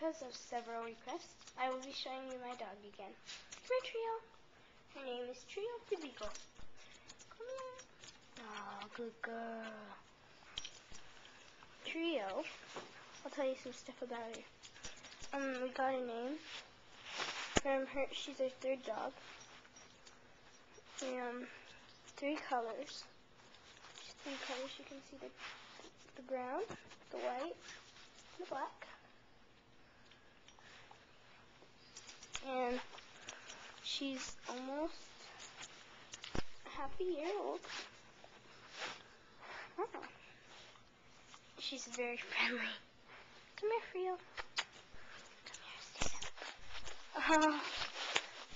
because of several requests, I will be showing you my dog again. Come here, Trio. Her name is Trio the Beagle. Come here. Oh, good girl. Trio, I'll tell you some stuff about her. We got a name from her. She's our third dog. 3 colors. Just 3 colors. You can see the brown, the white, the black. And she's almost half a year old. Oh. She's very friendly. Come here, Frio. Come here, stand up. Oh,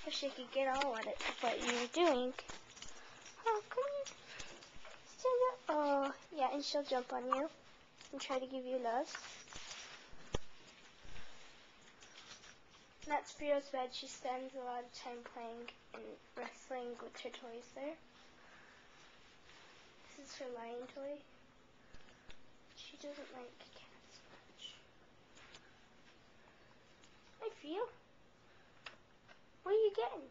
wish I could get all at it, what you were doing. Oh, come here. Stand up. Oh, yeah, and she'll jump on you and try to give you love. And that's Frio's bed. She spends a lot of time playing and wrestling with her toys there. This is her lion toy. She doesn't like cats much. Hi, Frio. What are you getting?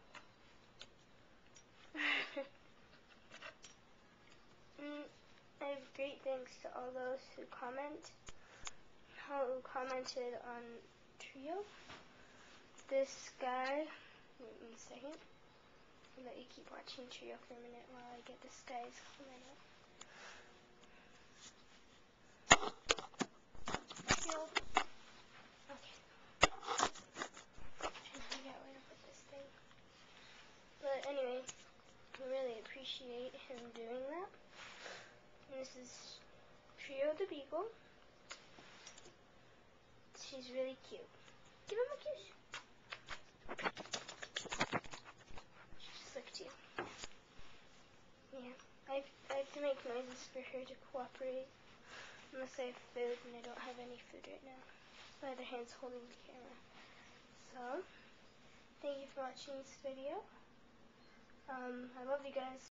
I have great thanks to all those who commented on Trio. This guy, wait 1 second. I'll let you keep watching Trio for a minute while I get this guy's comment up. Trio. Okay. I'm trying to figure out where to put this thing. But anyway, I really appreciate him doing that. And this is Trio the Beagle. She's really cute. Give him a kiss. She just licked you. Yeah, I have to make noises for her to cooperate. Unless I have food, and I don't have any food right now. My other hand's holding the camera. So, thank you for watching this video. I love you guys.